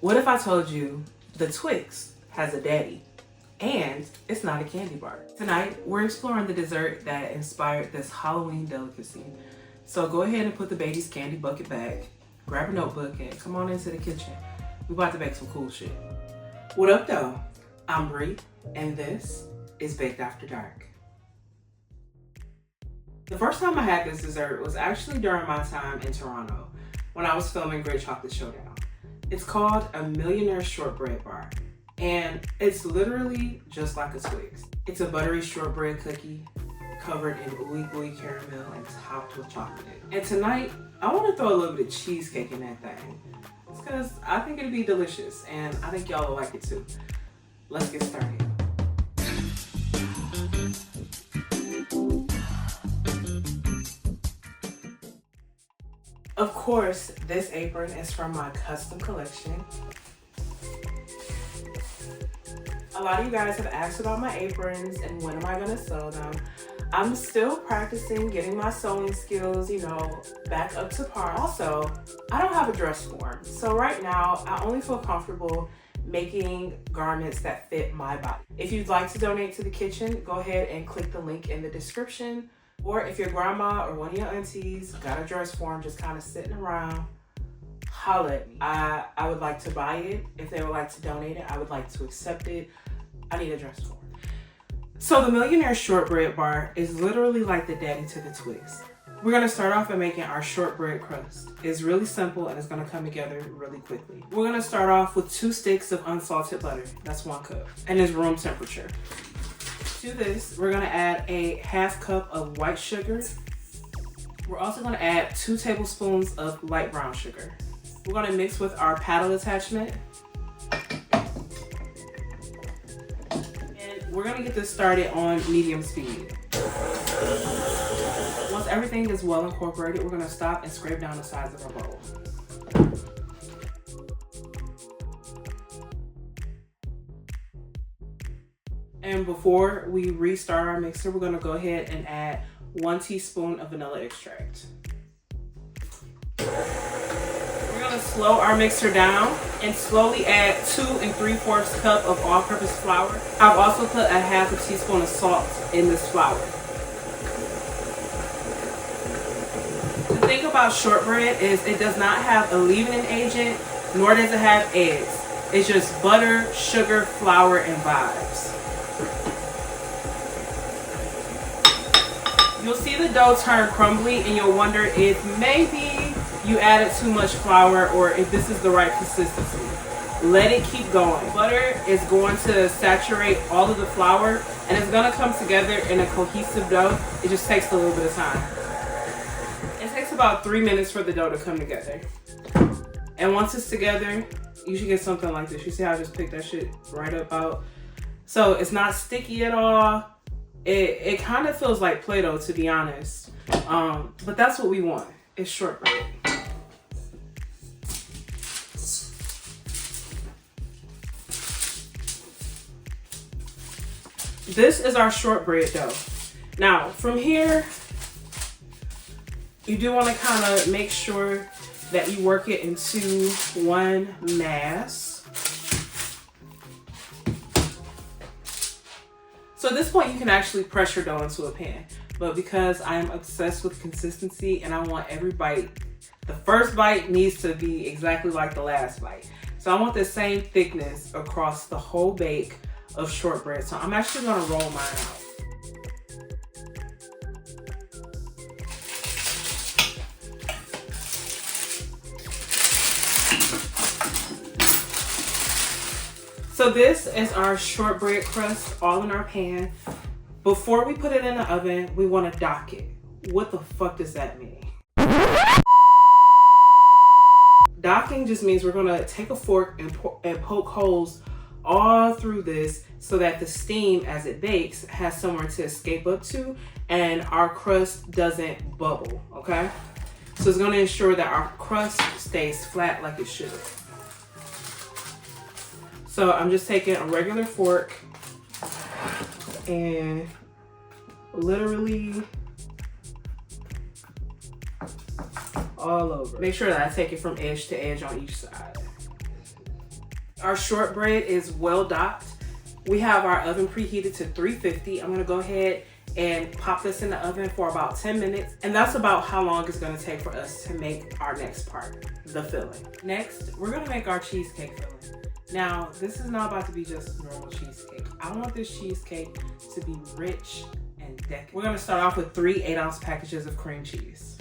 What if I told you the Twix has a daddy and it's not a candy bar? Tonight, we're exploring the dessert that inspired this Halloween delicacy. So go ahead and put the baby's candy bucket back, grab a notebook, and come on into the kitchen. We're about to bake some cool shit. What up though? I'm Bree, and this is Baked After Dark. The first time I had this dessert was actually during my time in Toronto when I was filming Great Chocolate Showdown. It's called a Millionaire Shortbread Bar, and it's literally just like a Twix. It's a buttery shortbread cookie covered in ooey gooey caramel and topped with chocolate. And tonight, I want to throw a little bit of cheesecake in that thing. It's because I think it'd be delicious, and I think y'all will like it too. Let's get started. Of course, this apron is from my custom collection. A lot of you guys have asked about my aprons and when am I gonna sew them. I'm still practicing getting my sewing skills, back up to par. Also, I don't have a dress form. So right now, I only feel comfortable making garments that fit my body. If you'd like to donate to the kitchen, go ahead and click the link in the description. Or if your grandma or one of your aunties got a dress form just kind of sitting around, holla at me. I would like to buy it. If they would like to donate it, I would like to accept it. I need a dress form. So the Millionaire Shortbread Bar is literally like the daddy to the Twix. We're gonna start off by making our shortbread crust. It's really simple and it's gonna come together really quickly. We're gonna start off with 2 sticks of unsalted butter. That's 1 cup and it's room temperature. To this, we're gonna add a 1/2 cup of white sugar. We're also gonna add 2 tablespoons of light brown sugar. We're gonna mix with our paddle attachment. And we're gonna get this started on medium speed. Once everything is well incorporated, we're gonna stop and scrape down the sides of our bowl. And before we restart our mixer, we're gonna go ahead and add 1 teaspoon of vanilla extract. We're gonna slow our mixer down and slowly add 2 3/4 cup of all-purpose flour. I've also put a 1/2 teaspoon of salt in this flour. The thing about shortbread is it does not have a leavening agent, nor does it have eggs. It's just butter, sugar, flour, and vibes. You'll see the dough turn crumbly and you'll wonder if maybe you added too much flour or if this is the right consistency. Let it keep going. Butter is going to saturate all of the flour and it's gonna come together in a cohesive dough. It just takes a little bit of time. It takes about 3 minutes for the dough to come together. And once it's together, you should get something like this. You see how I just picked that shit right up out? So it's not sticky at all. It kind of feels like Play-Doh, to be honest. But that's what we want. It's shortbread. This is our shortbread dough. Now, from here, you do want to kind of make sure that you work it into one mass. So at this point, you can actually press your dough into a pan. But because I am obsessed with consistency and I want every bite, the first bite needs to be exactly like the last bite. So I want the same thickness across the whole bake of shortbread. So I'm actually gonna roll mine out. So this is our shortbread crust all in our pan. Before we put it in the oven, we want to dock it. What the fuck does that mean? Docking just means we're gonna take a fork and poke holes all through this so that the steam as it bakes has somewhere to escape up to and our crust doesn't bubble, okay? So it's gonna ensure that our crust stays flat like it should. So I'm just taking a regular fork and literally all over. Make sure that I take it from edge to edge on each side. Our shortbread is well docked. We have our oven preheated to 350. I'm gonna go ahead and pop this in the oven for about 10 minutes. And that's about how long it's gonna take for us to make our next part, the filling. Next, we're gonna make our cheesecake filling. Now, this is not about to be just normal cheesecake. I want this cheesecake to be rich and decadent. We're gonna start off with 3 8-ounce packages of cream cheese.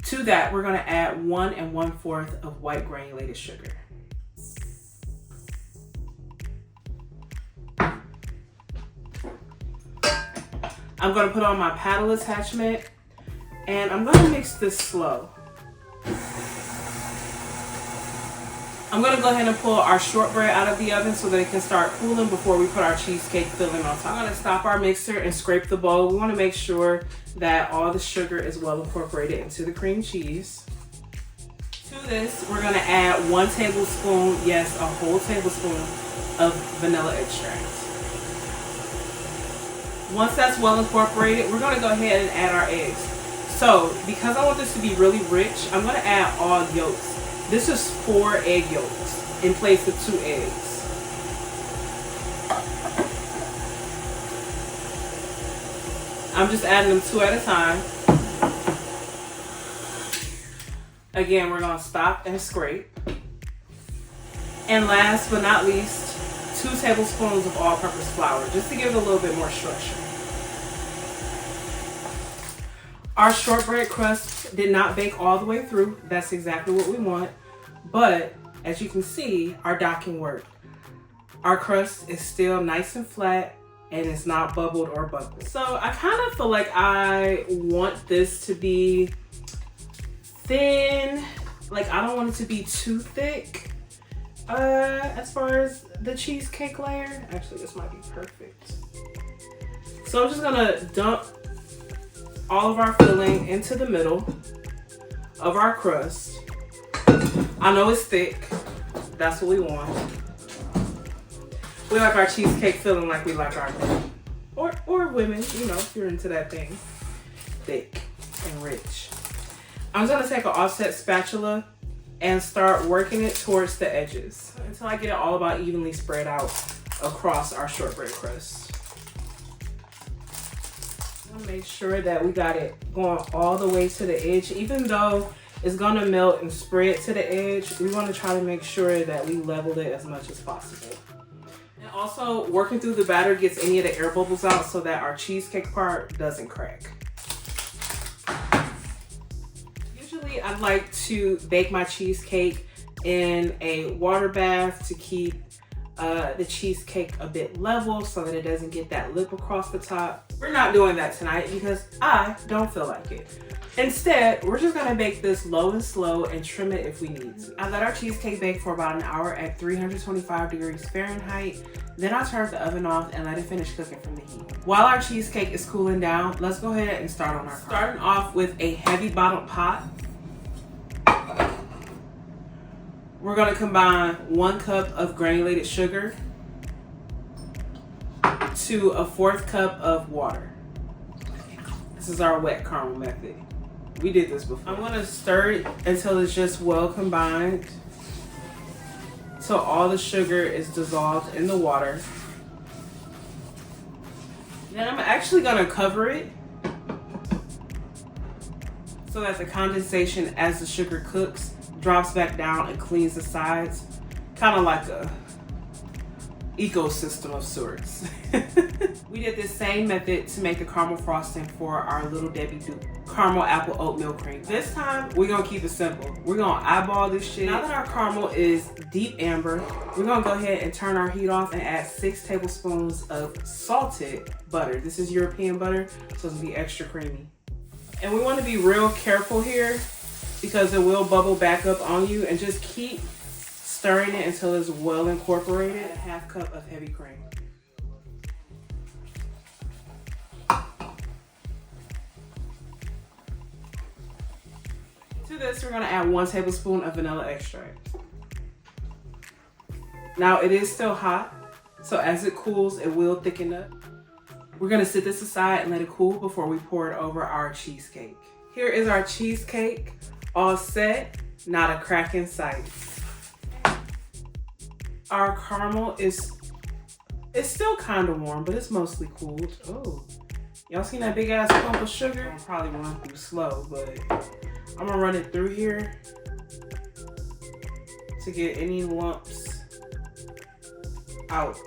To that, we're gonna add 1 1/4 of white granulated sugar. I'm gonna put on my paddle attachment and I'm gonna mix this slow. I'm gonna go ahead and pull our shortbread out of the oven so that it can start cooling before we put our cheesecake filling on top. I'm gonna stop our mixer and scrape the bowl. We wanna make sure that all the sugar is well incorporated into the cream cheese. To this, we're gonna add 1 tablespoon, yes, a whole tablespoon of vanilla extract. Once that's well incorporated, we're gonna go ahead and add our eggs. So, because I want this to be really rich, I'm gonna add all yolks. This is 4 egg yolks in place of 2 eggs. I'm just adding them 2 at a time. Again, we're gonna stop and scrape. And last but not least, 2 tablespoons of all-purpose flour, just to give it a little bit more structure. Our shortbread crust did not bake all the way through. That's exactly what we want. But as you can see, our docking worked. Our crust is still nice and flat and it's not bubbled or buckled. So I kind of feel like I want this to be thin. Like I don't want it to be too thick. As far as the cheesecake layer, actually this might be perfect. So I'm just gonna dump all of our filling into the middle of our crust. I know it's thick, that's what we want. We like our cheesecake filling like we like our men. Or women, you know, if you're into that thing. Thick and rich. I'm gonna take an offset spatula and start working it towards the edges until I get it all about evenly spread out across our shortbread crust. I want to make sure that we got it going all the way to the edge. Even though it's gonna melt and spread to the edge, we want to try to make sure that we level it as much as possible. And also, working through the batter gets any of the air bubbles out so that our cheesecake part doesn't crack. Usually I like to bake my cheesecake in a water bath to keep the cheesecake a bit level so that it doesn't get that lip across the top. We're not doing that tonight because I don't feel like it. Instead, we're just gonna bake this low and slow and trim it if we need to. I let our cheesecake bake for about an hour at 325 degrees Fahrenheit. Then I turned the oven off and let it finish cooking from the heat. While our cheesecake is cooling down, let's go ahead and start on our part. Starting off with a heavy bottom pot. We're gonna combine 1 cup of granulated sugar to a 1/4 cup of water. This is our wet caramel method. We did this before. I'm gonna stir it until it's just well combined, so all the sugar is dissolved in the water. Then I'm actually gonna cover it so that the condensation as the sugar cooks drops back down and cleans the sides, kind of like a ecosystem of sorts. We did this same method to make the caramel frosting for our Little Debbie Duke caramel apple oatmeal cream. This time we're gonna keep it simple. We're gonna eyeball this shit. Now that our caramel is deep amber, we're gonna go ahead and turn our heat off and add 6 tablespoons of salted butter. This is European butter, so it's gonna be extra creamy. And we want to be real careful here because it will bubble back up on you, and just keep stirring it until it's well incorporated. A 1/2 cup of heavy cream. To this, we're gonna add 1 tablespoon of vanilla extract. Now it is still hot, so as it cools, it will thicken up. We're gonna sit this aside and let it cool before we pour it over our cheesecake. Here is our cheesecake, all set, not a crack in sight. Our caramel it's still kind of warm, but it's mostly cooled. Oh, y'all seen that big ass clump of sugar? I'll probably run through slow, but I'm gonna run it through here to get any lumps out.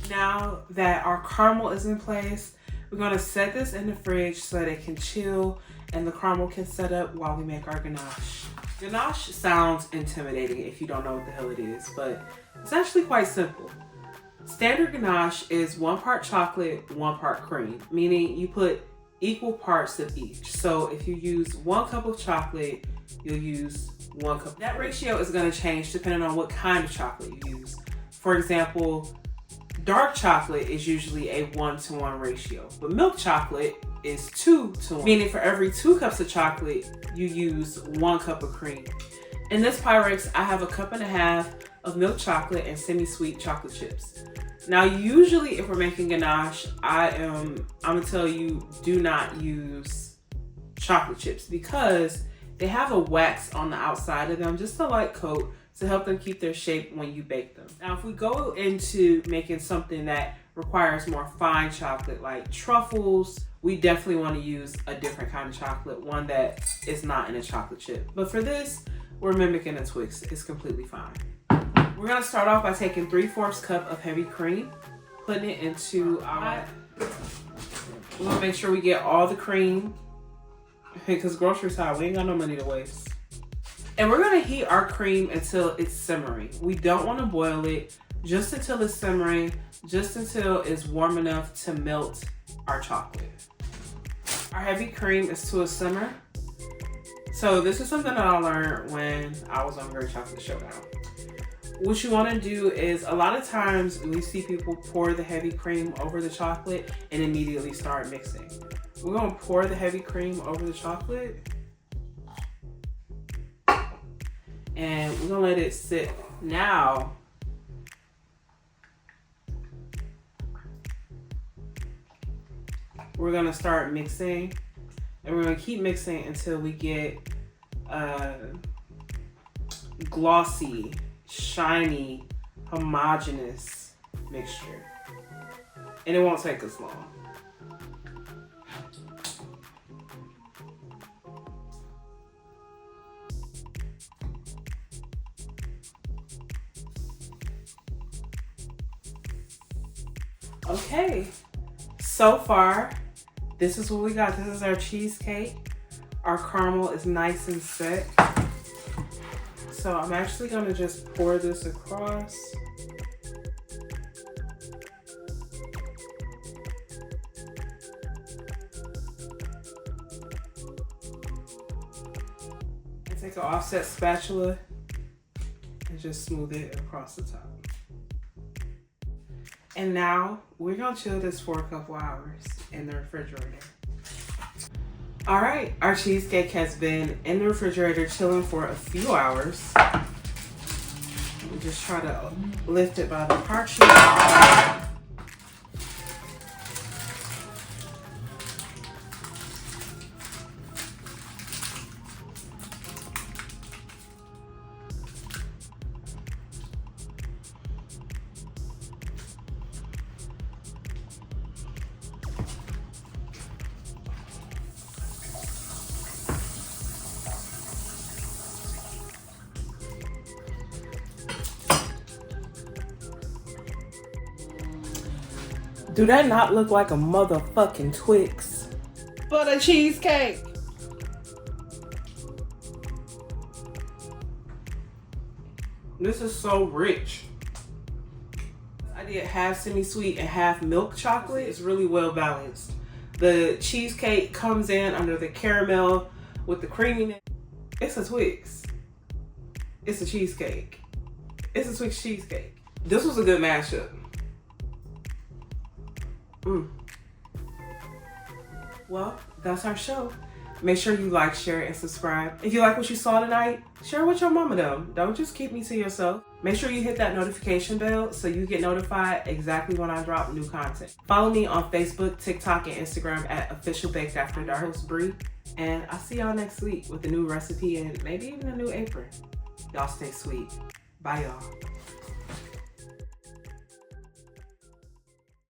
Now that our caramel is in place, we're gonna set this in the fridge so that it can chill and the caramel can set up while we make our ganache. Ganache sounds intimidating if you don't know what the hell it is, but it's actually quite simple. Standard ganache is 1 part chocolate, 1 part cream, meaning you put equal parts of each. So if you use 1 cup of chocolate, you'll use 1 cup. That ratio is gonna change depending on what kind of chocolate you use. For example, dark chocolate is usually a 1-to-1 ratio, but milk chocolate is 2-to-1, meaning for every 2 cups of chocolate, you use 1 cup of cream. In this Pyrex, I have 1.5 cups of milk chocolate and semi-sweet chocolate chips. Now, usually if we're making ganache, I'm gonna tell you, do not use chocolate chips because they have a wax on the outside of them, just a light coat, to help them keep their shape when you bake them. Now, if we go into making something that requires more fine chocolate, like truffles, we definitely want to use a different kind of chocolate, one that is not in a chocolate chip. But for this, we're mimicking a Twix. It's completely fine. We're gonna start off by taking 3/4 cup of heavy cream, putting it into our, we're gonna make sure we get all the cream because grocery side, we ain't got no money to waste. And we're gonna heat our cream until it's simmering. We don't wanna boil it, just until it's simmering, just until it's warm enough to melt our chocolate. Our heavy cream is to a simmer. So this is something that I learned when I was on Great Chocolate Showdown. What you wanna do is, a lot of times we see people pour the heavy cream over the chocolate and immediately start mixing. We're gonna pour the heavy cream over the chocolate and we're gonna let it sit. Now, we're gonna start mixing and we're gonna keep mixing until we get a glossy, shiny, homogeneous mixture. And it won't take us long. Okay, so far, this is what we got. This is our cheesecake. Our caramel is nice and set. So I'm actually gonna just pour this across. And take an offset spatula and just smooth it across the top. And now we're gonna chill this for a couple hours in the refrigerator. All right, our cheesecake has been in the refrigerator chilling for a few hours. We just try to lift it by the parchment. Do that not look like a motherfucking Twix? But a cheesecake. This is so rich. I did half semi-sweet and half milk chocolate. It's really well balanced. The cheesecake comes in under the caramel with the creaminess. It's a Twix. It's a cheesecake. It's a Twix cheesecake. This was a good mashup. Well, that's our show. Make sure you like, share, and subscribe. If you like what you saw tonight, share with your mama them. Don't just keep me to yourself. Make sure you hit that notification bell so you get notified exactly when I drop new content. Follow me on Facebook, TikTok, and Instagram at Official Baked After Dark. Host Bree, and I'll see y'all next week with a new recipe and maybe even a new apron. Y'all stay sweet. Bye, y'all.